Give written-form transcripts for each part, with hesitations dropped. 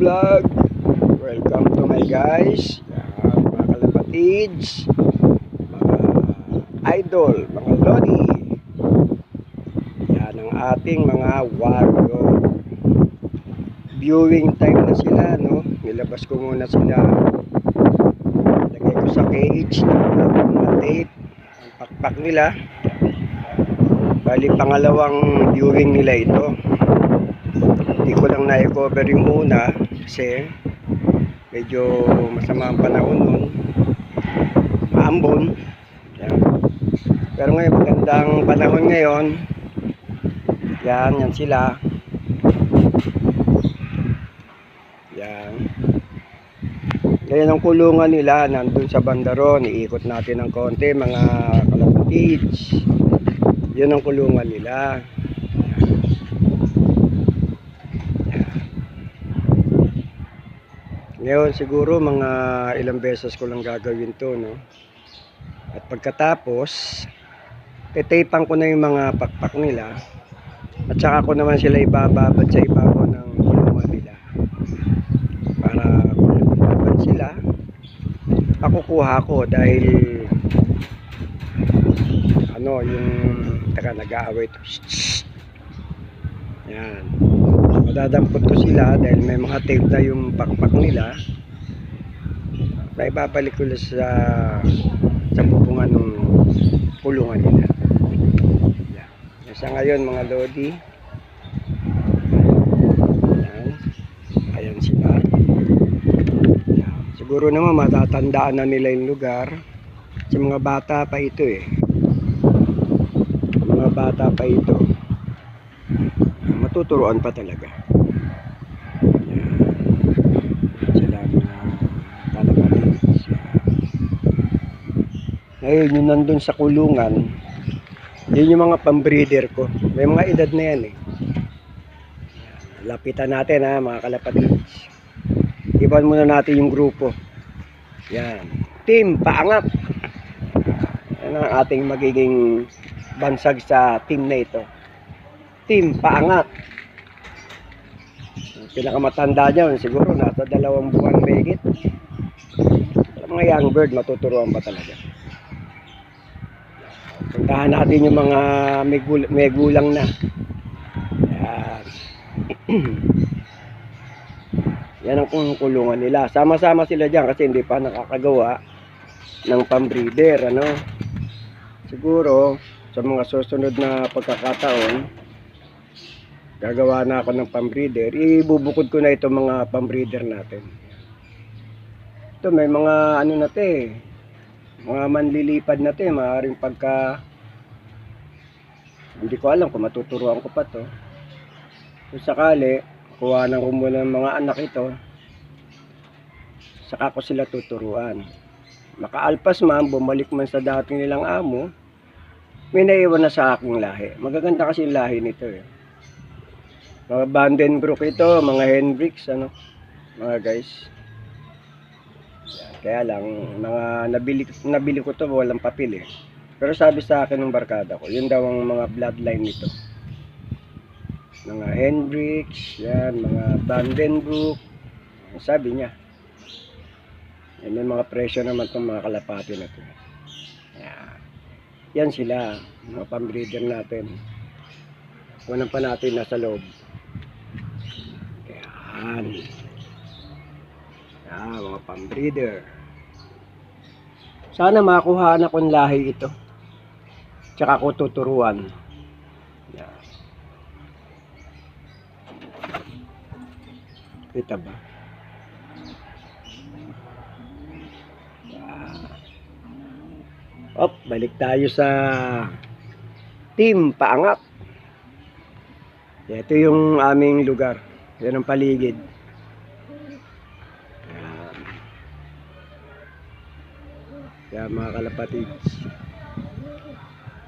Vlog. Welcome to my guys, mga kalapatids, mga idol, mga lodi. Yan ang ating mga warrior. Viewing time na sila, no? Nilabas ko muna sila. Lagay ko sa cage, mga tape, ang pakpak nila. Bali pangalawang viewing nila ito. Hindi ko lang na-cover yung una kasi medyo masama ang panahon nun, maambon. Yan. Pero ngayon magandang panahon ngayon. Yan sila. Yan. Ngayon ang kulungan nila nandun sa bandaron. Iikot natin ng konti mga kalapatids. Yun ang kulungan nila. Ngayon siguro mga ilang beses ko lang gagawin to, no? At pagkatapos titapang ko na yung mga pakpak nila at saka ko naman sila ibababad sa ibabaw ng kulungan nila para kung nagbaban sila pakukuha ko dahil yung nag-aaway to. Yan, madadampot ko sila dahil may mga tape na yung pakpak nila. May babalik ko sa pupungan ng kulungan nila. Yan. Sa ngayon mga lodi, ayan sila. Yan. Siguro naman matatandaan na nila yung lugar. Sa mga bata pa ito mga bata pa ito, matuturuan pa talaga. Yan. Sila mga kalapatids. Ngayon yung nandun sa kulungan, yun yung mga pambreeder ko. May mga edad na yan Lapitan natin mga kalapatids. Iban muna natin yung grupo. Yan, team paangat. Yan ang ating magiging bansag sa team na ito. Team paangat. Pinakamatanda niya siguro nasa 2 buwan mahigit. Mga young bird matuturuan pa talaga. Puntahan natin yung mga may gulang na. Yan. Yan ang kulungan nila. Sama-sama sila dyan kasi hindi pa nakakagawa ng pambreeder, Siguro sa mga susunod na pagkakataon gagawa na ako ng pambreeder. Ibubukod ko na itong mga pambreeder natin. Ito may mga mga manlilipad na maaaring pagka hindi ko alam kung matuturuan ko pa to. Kung sakali kuhanan ko muna ng mga anak ito, saka ko sila tuturuan. Makaalpas man, bumalik man sa dating nilang amo, may naiwan na sa aking lahi. Magaganda kasi yung lahi nito Mga Vandenbroek ito, mga Hendricks, mga guys. Yan, kaya lang, mga nabili ko to, walang papel Pero sabi sa akin ng barkada ko, yun daw ang mga bloodline nito. Mga Hendricks, yan, mga Vandenbroek. Sabi niya. Yan, may mga presyo naman itong mga kalapati na ito. Yan sila, mga pambreeder natin. Kunan pa natin nasa loob. Yan. Yan, mga pambreeder. Sana makuhaan akong lahi ito. Tsaka ako tuturuan. Yan. Kita ba? Balik tayo sa team paangat. Ito yung aming lugar. Yan ang paligid. Yan mga kalapatids.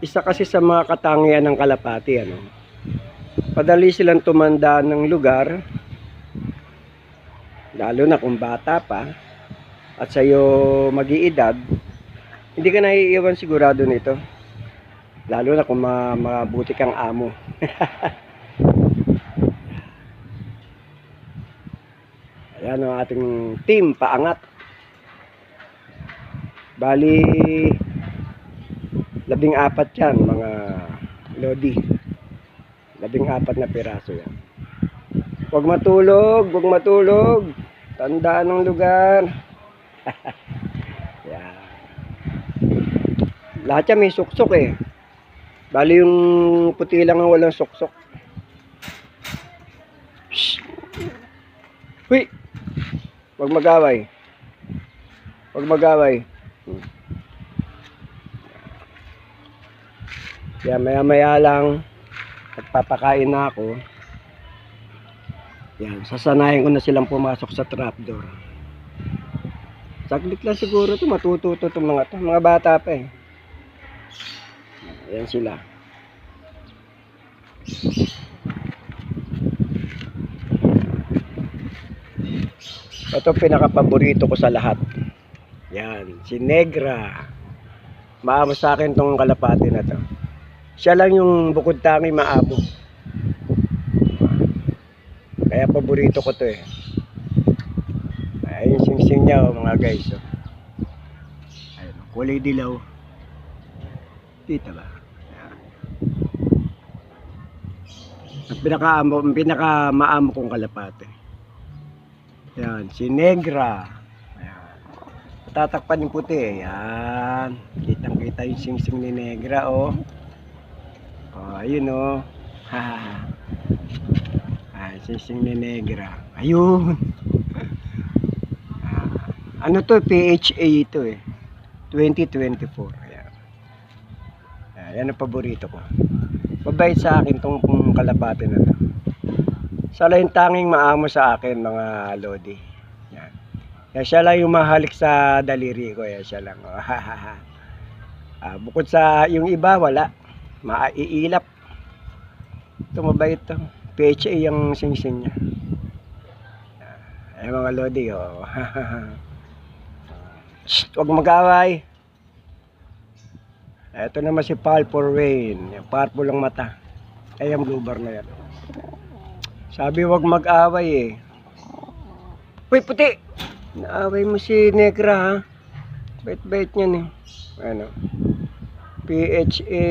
Isa kasi sa mga katangian ng kalapati, padali silang tumanda ng lugar, lalo na kung bata pa, at sa'yo mag-iedad, hindi ka naiiwan sigurado nito. Lalo na kung mabuti kang amo. Yan ang ating team paangat. Bali 14 yan mga lodi. 14 na piraso yan. Huwag matulog, huwag matulog. Tandaan ng lugar. Yan. Lahat yan may suksok eh. Bali yung puti lang ang walang suksok. Shhh. Huy! Huwag mag-away. Huwag mag-away. Kaya maya-maya lang nagpapakain na ako. Yan, sasanayin ko na silang pumasok sa trapdoor. Saglit lang siguro to, matututo itong mga bata pa eh. Yan sila. Ito pinaka-paborito ko sa lahat. Yan, si Negra. Maamo sa akin tong kalapati na to. Siya lang yung bukod tangi maamo. Kaya paborito ko to eh. Ay, yung sing-sing niya oh, mga guys. Oh. Ayun, kulay dilaw. Kita ba? Ang pinaka-maamo kong kalapate. Yan, si Negra. Ayan. Tatakpan yung puti. Ayan. Kitang-kita yung sing-sing ni Negra, oh. Oh, ayun, oh. Ay, sing-sing ni Negra. Ayun. Ano to? PHA ito, eh. 2024. Ayan. Ayan ang paborito ko. Mabait sa akin tong kalapate na to. Siya lang yung tanging maamo sa akin mga lodi. Yan. Yan siya lang yung mahalik sa daliri ko. Yan siya lang. Bukod sa yung iba wala. Maiilap. Ito mabait to. PHA yung sing-sing niya. Ay mga lodi oh. Shh, huwag mag-away. Ito naman si Purple Rain. Yung purple ang mata. Ay ang blue bar na yan. Sabi wag mag-away eh. Uy, puti! Naaway mo si Negra ha. Bait-bait niyan eh. Ano? PHA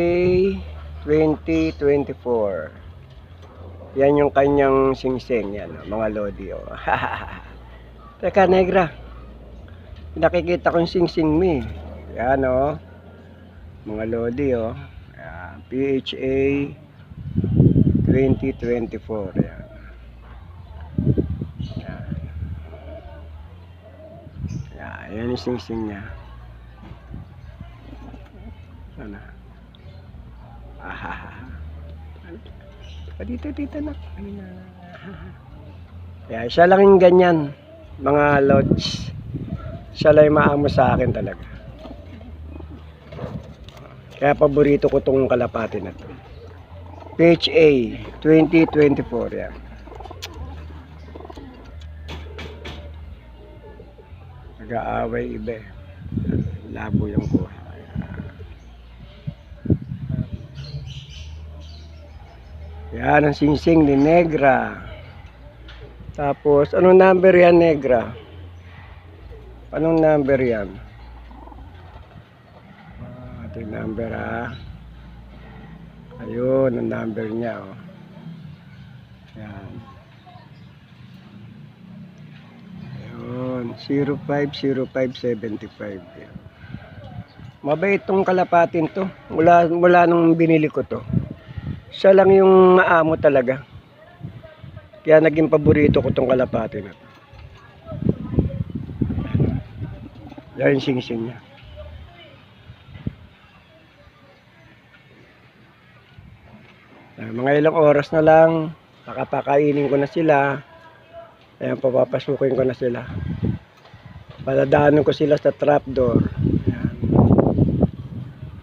2024. Yan yung kanyang sing-sing. Yan, mga lodi oh. Teka, Negra. Nakikita ko yung sing-sing mo eh. Yan oh. Mga lodi oh. Yan, PHA 2024. Yan. Ayan yung sing-sing niya. Sana. Dito na. Kaya siya lang yung ganyan. Mga lods. Siya lang yung maamo sa akin talaga. Kaya paborito ko tong kalapati na to. PHA 2024 yan. Nag-aaway iba eh. Labo yung buhay. Yan ang sing-sing ni Negra. Tapos anong number yan Negra? Anong number yan? Ito yung number ha. Ayun ang number niya oh. Yan. 050575. Mabait tong kalapatin to. Mula nung binili ko to. Siya lang yung maamo talaga. Kaya naging paborito ko tong kalapatin na to. Yan yung sing-sing niya. Mga ilang oras na lang, pakapakainin ko na sila. Ayan, papapasukin ko na sila. Paladaanan ko sila sa trapdoor. Ayan.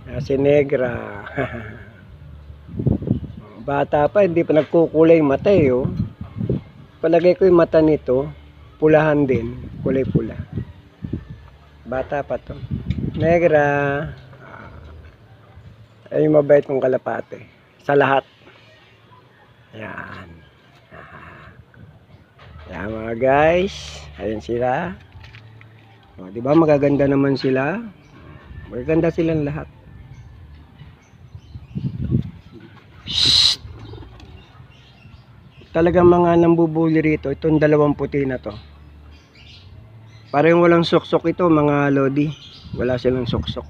Ayan si Negra. Bata pa, hindi pa nagkukulay mata eh. Oh. Palagay ko yung mata nito, pulahan din. Kulay pula. Bata pa to. Negra. Ay mabait kong kalapate. Sa lahat. Ayan. Kaya mga guys, ayan sila. O, di ba magaganda naman sila? Magaganda silang lahat. Shhh! Talagang mga nambubuli rito, itong dalawang puti na to. Parang walang suksok ito mga lodi. Wala silang suksok.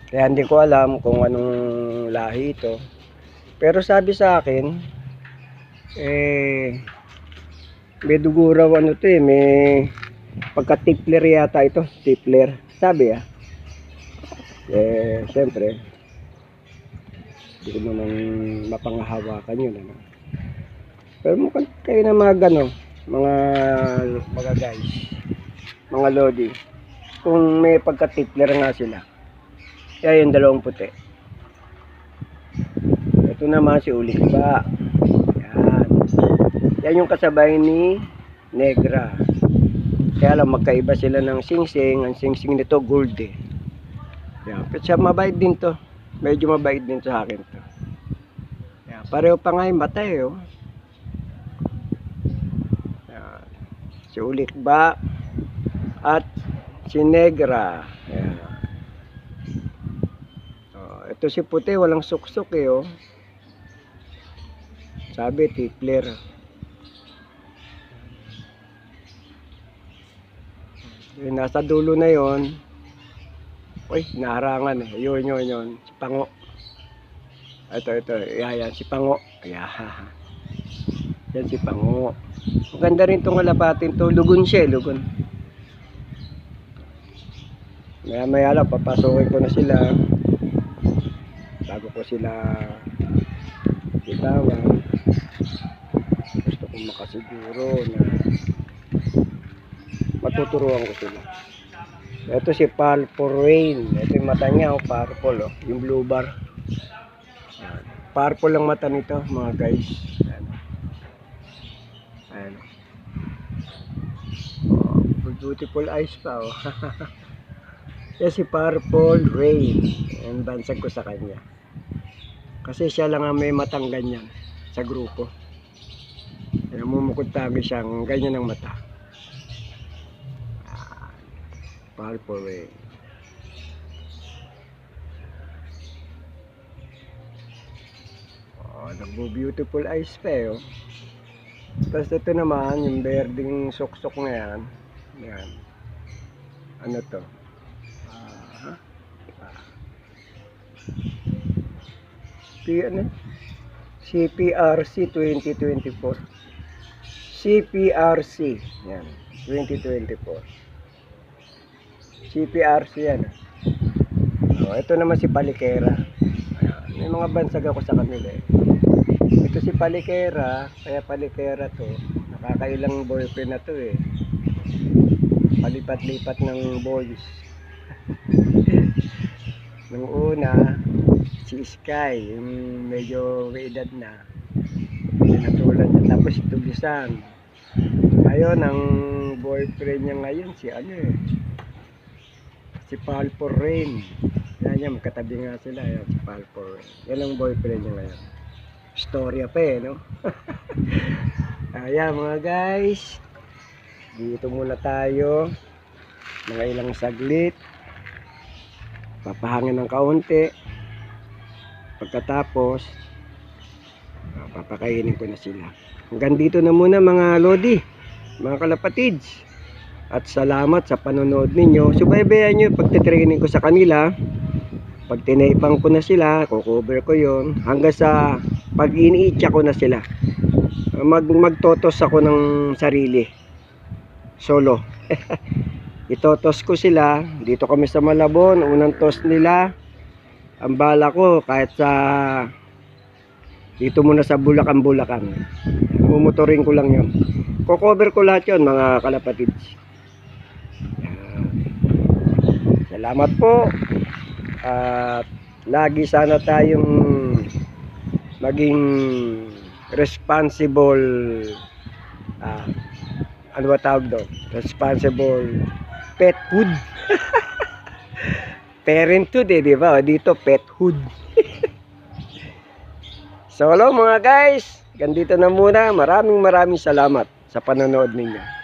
Kaya hindi ko alam kung anong lahi ito. Pero sabi sa akin, may dugo raw ano to may pagka-tipler yata ito. Tipler. Sabi syempre, hindi ko naman mapangahawakan yun. Ano? Pero mukhang kayo na mga gano, mga guys, mga lodi. Kung may pagka-tipler nga sila. Kaya yung dalawang puti. Ito naman si Ulikba. Yan. Yan yung kasabay ni Negra. Kaya lang magkaiba sila ng singsing. Ang singsing nito gold Yan. Pero siya mabait din to. Medyo mabait din sa akin to. Yan. Pareho pa nga yung mata Yan. Si Ulikba at si Negra. Yan. Ito si puti, walang suksok Sabi, tipler. Nasa dulo na yon. Uy, naharangan Yun. Si Pango. Ito. Yan, si Pango. Yan si Pango. Maganda rin itong kalapatin to. Lugon siya, lugon. Maya lang, papasokin ko na sila. Bago ko sila bitawan. Gusto kong makasiguro na matuturuan ko sila. Ito si Purple Rain. Ito yung mata niya, purple yung blue bar. Purple ang mata nito mga guys. Ayan. Beautiful eyes pa Yan si Purple Rain. Ang bansag ko sa kanya. Kasi siya lang ang may matang ganyan sa grupo. Mumukod tabi siyang ganyan ang mata. Purple Rain. Nagbo-beautiful eyes pa Tapos ito naman, yung berdeng suksok na yan. Yan. Ano to? CPRC 2024. CPRC. Yan. 2024. CPRC yan. Ito naman si Palikera. May mga bansag ako sa kanila Ito si Palikera. Kaya Palikera to. Nakakailang boyfriend na to Palipat-lipat ng boys. Nung una, si Sky, yung medyo may edad na. Pinatulan niya. Tapos si Tugisan. Ngayon, ang boyfriend niya ngayon, si Purple Rain. Yan, magkatabi nga sila. Si Purple Rain. Yan ang boyfriend niya ngayon. Storya pa no? Ayan mga guys. Dito muna tayo. Mga ilang saglit. Papahangin ng kaunti. Pagkatapos papakainin ko na sila. Hanggang dito na muna mga lodi, mga kalapatids. At salamat sa panonood ninyo. Subaybayan nyo pagtitraining ko sa kanila. Pag tinaipang ko na sila, kukover ko yon hanggang sa pag iniitya ko na sila. Magtotos ako ng sarili. Solo. Itotos ko sila. Dito kami sa Malabon. Unang toss nila. Ang bala ko kahit sa dito muna sa Bulacan. Mumotorin ko lang yun. Ko-cover ko lahat yun mga kalapatids. Salamat po. At lagi sana tayong maging responsible ano ba tawag doon? Responsible pethood. Parenthood di ba? Dito pethood. So hello mga guys, ganito na muna. Maraming salamat. sa panonood ninyo.